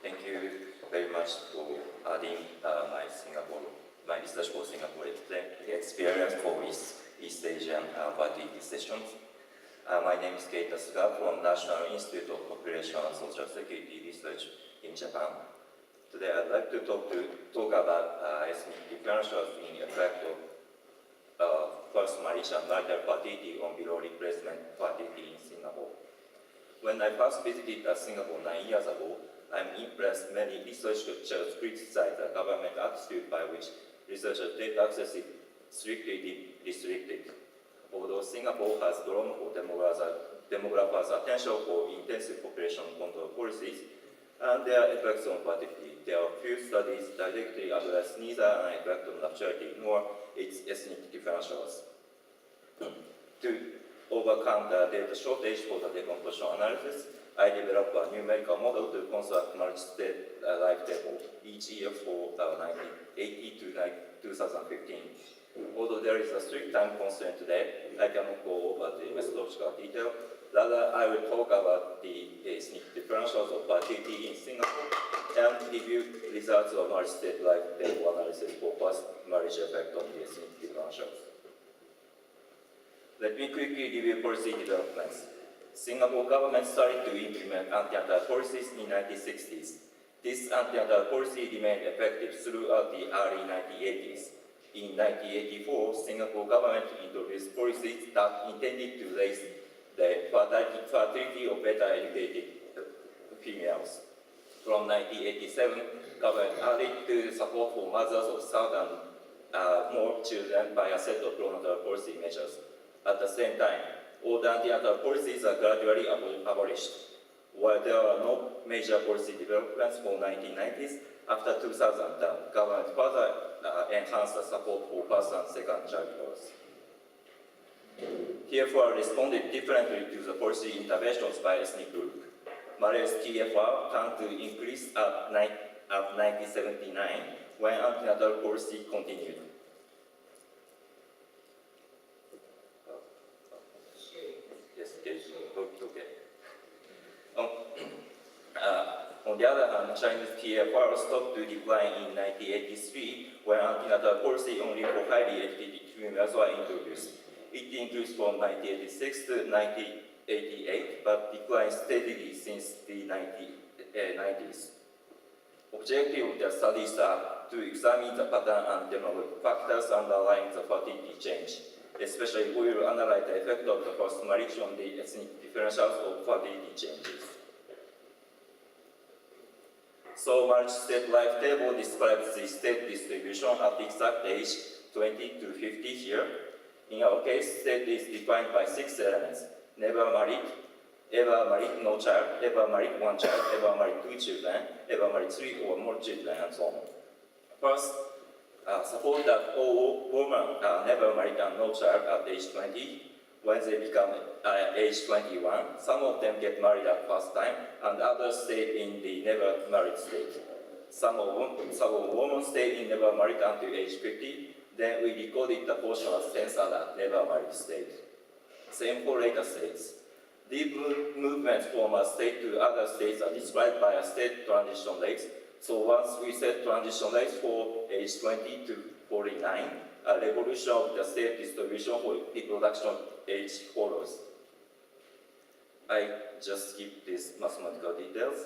Thank you very much for adding my research for Singapore experience for East Asian fertility sessions. My name is Keita Suga from National Institute of Population and Social Security Research in Japan. Today I'd like to talk about ethnic differentials in effect of first marriage and marital fertility on below replacement fertility in Singapore. When I first visited Singapore 9 years ago, I'm impressed many researchers criticize the government attitude by which researchers take access strictly restricted. Although Singapore has drawn for demographers' attention for intensive population control policies and their effects on fertility, there are few studies directly address neither an effect on natality nor its ethnic differentials. To overcome the data shortage for the decomposition analysis, I developed a numerical model to construct multistate lifetable each year for 1980 to 2015. Although there is a strict time constraint today, I cannot go over the methodological detail. Rather, I will talk about the ethnic differentials of fertility in Singapore and review results of multistate lifetable analysis for post-marriage effect on the ethnic differentials. Let me quickly review policy developments. Singapore government started to implement antenatal policies in the 1960s. This antenatal policy remained effective throughout the early 1980s. In 1984, Singapore government introduced policies that intended to raise the fertility of better educated females. From 1987, government added to support for mothers of third and more children by a set of pronatal policy measures. At the same time, all the antenatal policies are gradually abolished. While there are no major policy developments for 1990s, after 2000, the government further enhanced the support for first and second childbirth. TFR responded differently to the policy interventions by ethnic group. Malay's TFR turned to increase at 1979 when antenatal policy continued. On the other hand, Chinese TFR stopped to decline in 1983 when antenatal policy only for highly educated females were introduced. It increased from 1986 to 1988, but declined steadily since the 1990s. Objective of the studies are to examine the pattern and demographic factors underlying the fertility change. Especially, we will analyze the effect of the first marriage on the ethnic differentials of fertility changes. So, multistate life table describes the state distribution at exact age 20 to 50 here. In our case, state is defined by 6 elements: never married, ever married, no child, ever married, 1 child, ever married, 2 children, ever married, 3 or more children, and so on. First, suppose that all women are never married and no child at age 20. When they become age 21, some of them get married at first time, and others stay in the never married state. Some of women stay in never married until age 50. Then we recorded the portion as censored never married state. Same for later states. These movements from a state to other states are described by a state transition rates. So once we set transition rates for age 20 to 49, a revolution of the state distribution for reproduction age follows. I just skip these mathematical details.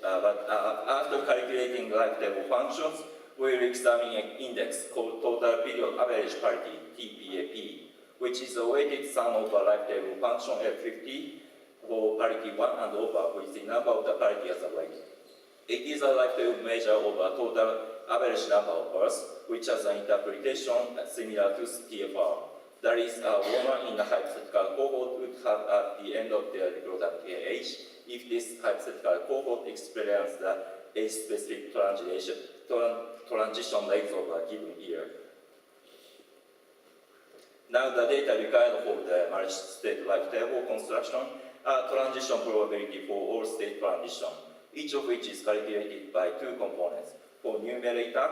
But after calculating life table functions, we will examine an index called total period average parity, TPAP, which is a weighted sum of a life table function F50 for parity 1 and over, with the number of the parity as a weight. It is a life table measure of a total average number of births, which has an interpretation similar to TFR. That is, a woman in the hypothetical cohort would have at the end of their reproductive age if this hypothetical cohort experienced the age-specific transition rates of a given year. Now the data required for the multi-state life table construction are transition probability for all state transition, each of which is calculated by 2 components. For numerator,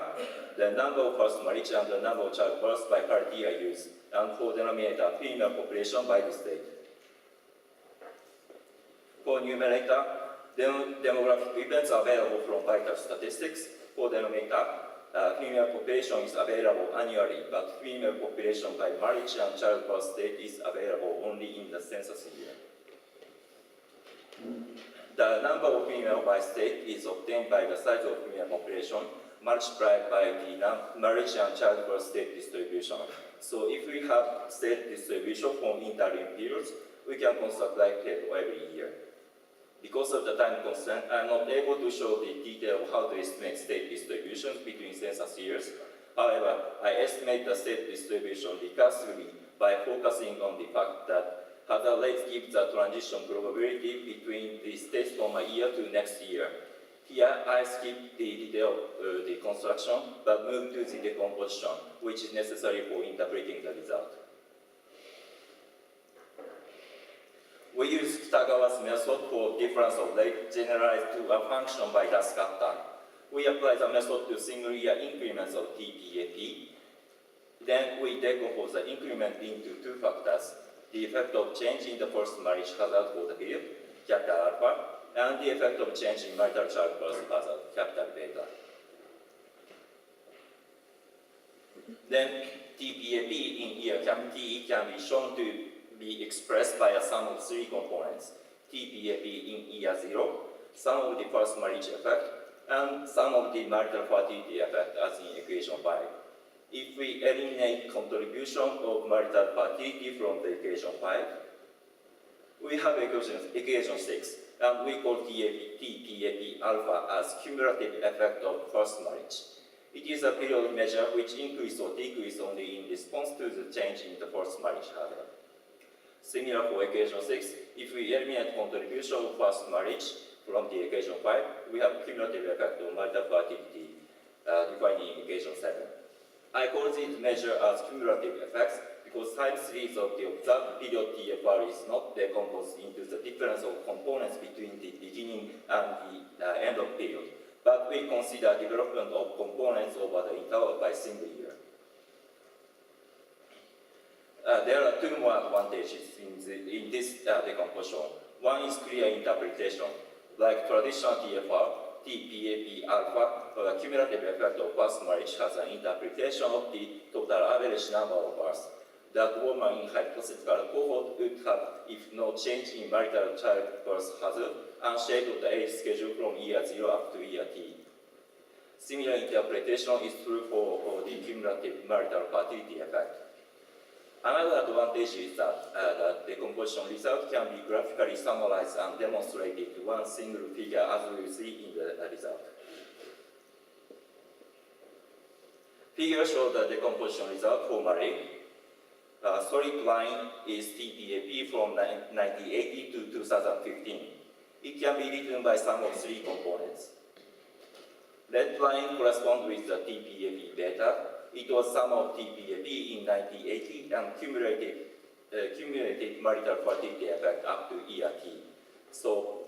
the number of first marriage and the number of childbirths by parity are used, and for denominator, female population by the state. For numerator, Demographic events are available from vital statistics. For denominator, female population is available annually, but female population by marriage and childbirth date is available only in the census year. The number of female by state is obtained by the size of female population multiplied by the marriage and childbirth state distribution. So if we have state distribution from interim periods, we can construct life table every year. Because of the time constraint, I am not able to show the detail of how to estimate state distributions between census years. However, I estimate the state distribution recursively by focusing on the fact that hazard rates give the transition probability between the states from a year to next year. Here, I skip the detail of the construction, but move to the decomposition, which is necessary for interpreting the result. We use Kitagawa's method for difference of rate generalized to a function by the scatter. We apply the method to single-year increments of TPAP. Then we decompose the increment into two factors: the effect of change in the first marriage hazard for the period, capital alpha, and the effect of change in marital childbirth hazard, capital beta. Then TPAP in year cap T can be shown to be expressed by a sum of three components: TPAP in year 0, sum of the first marriage effect, and sum of the marital fertility effect as in equation 5. If we eliminate contribution of marital fertility from the equation 5, we have equation 6, and we call TPAP alpha as cumulative effect of first marriage. It is a periodic measure which increases or decreases only in response to the change in the first marriage hazard. Similar for equation 6, if we eliminate contribution of first marriage from the equation 5, we have cumulative effect of marital fertility defined in equation 7. I call this measure as cumulative effects because time series of the observed period TFR is not decomposed into the difference of components between the beginning and the end of period, but we consider development of components over the interval by single year. There are two more advantages in this decomposition. One is clear interpretation. Like traditional TFR, TPAP alpha, the cumulative effect of first marriage has an interpretation of the total average number of births that woman in hypothetical cohort would have if no change in marital childbirth hazard and shape of the age schedule from year 0 up to year T. Similar interpretation is true for the cumulative marital fertility effect. Another advantage is that the decomposition result can be graphically summarized and demonstrated to one single figure as we see in the result. Figure shows the decomposition result formally. Solid line is TPAP from 1980 to 2015. It can be written by sum of three components. Red line corresponds with the TPAP beta. It was sum of TPAP in 1980 and cumulative marital fertility effect up to year T. So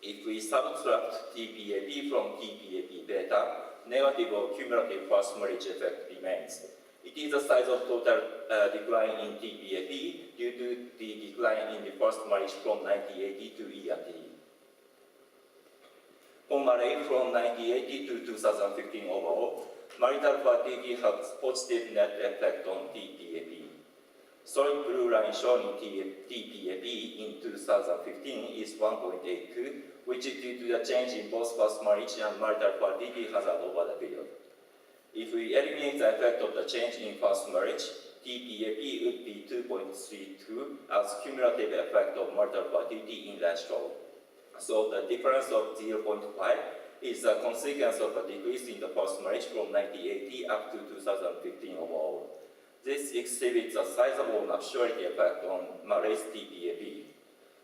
if we subtract TPAP from TPAP beta, negative or cumulative first marriage effect remains. It is the size of total decline in TPAP due to the decline in the first marriage from 1980 to year T. Formally, from 1980 to 2015 overall, marital fertility has positive net effect on TPAP. Solid blue line shown in TPAP in 2015 is 1.82, which is due to the change in both first marriage and marital fertility hazard over the period. If we eliminate the effect of the change in first marriage, TPAP would be 2.32 as cumulative effect of marital fertility in that show. So the difference of 0.5 is a consequence of a decrease in the first marriage from 1980 up to 2015 overall. This exhibits a sizable maturity effect on Malay's TPAP.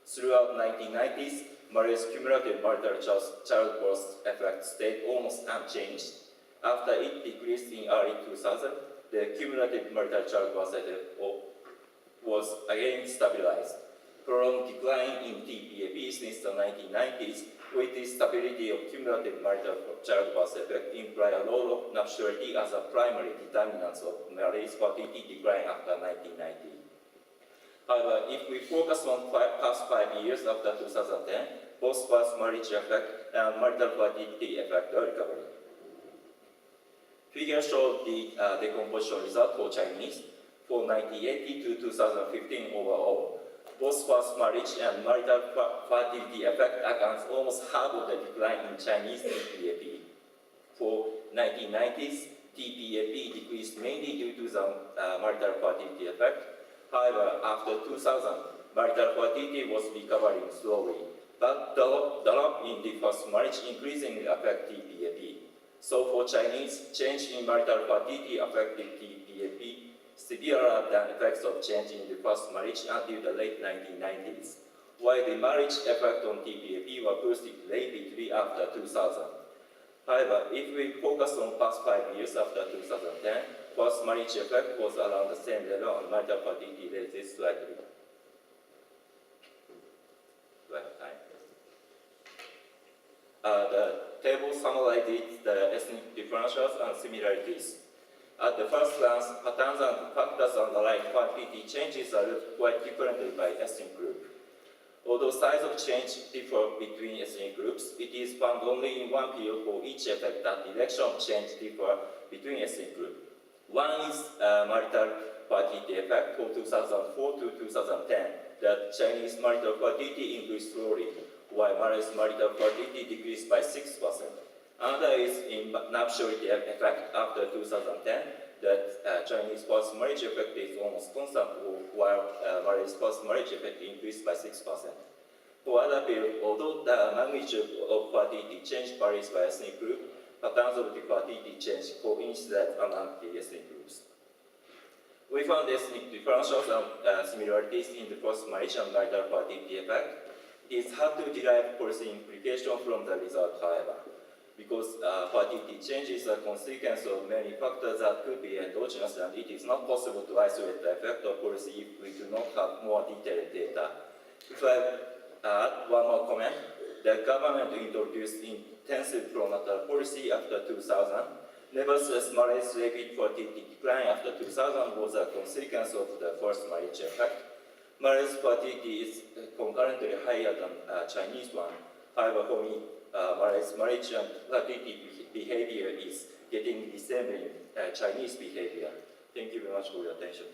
Throughout 1990s, Malay's cumulative marital childbirth effect stayed almost unchanged. After it decreased in early 2000, the cumulative marital childbirth effect was again stabilized. Prolonged decline in TPAP since the 1990s with the stability of cumulative marital childbirth effect imply a low of maturity as a primary determinant of Malay's fertility decline after 1990. However, if we focus on past 5 years after 2010, both forced marriage effect and marital fertility effect recovery. Figures show the decomposition result for Chinese for 1980 to 2015 overall. Both forced marriage and marital fertility effect accounts almost half of the decline in Chinese TPAP. For 1990s, TPAP decreased mainly due to the marital fertility effect. However, after 2000, marital fertility was recovering slowly, but the drop in the first marriage increasingly affected TPAP. So for Chinese, change in marital fertility affected TPAP severer than effects of change in the first marriage until the late 1990s, while the marriage effect on TPAP were boosted rapidly after 2000. However, if we focus on past 5 years after 2010, first marriage effect was around the same level and marital fertility rate slightly. The table summarizes the ethnic differentials and similarities. At the first glance, patterns and factors underlying fertility changes are looked quite differently by ethnic group. Although size of change differ between ethnic groups, it is found only in one period for each effect that direction of change differ between ethnic groups. One is marital fertility effect for 2004 to 2010, that Chinese marital fertility increased slowly, while Malay's marital fertility decreased by 6%. Another is in nuptiality effect after 2010, that Chinese first marriage effect is almost constant, while Malay's first marriage effect increased by 6%. For other periods, although the magnitude of fertility change varies by ethnic group, patterns of the fertility change coincide among the ethnic groups. We found ethnic differentials and similarities in the first marriage and marital fertility effect. It is hard to derive policy implication from the result, however, because fertility change is a consequence of many factors that could be endogenous, and it is not possible to isolate the effect of policy if we do not have more detailed data. If I add one more comment, the government introduced intensive pro-natal policy after 2000. Nevertheless, Malay's rapid fertility decline after 2000 was a consequence of the first marriage effect. Malay's fertility is concurrently higher than Chinese one. However, for me, Malay's marriage and fertility behavior is getting resembling Chinese behavior. Thank you very much for your attention.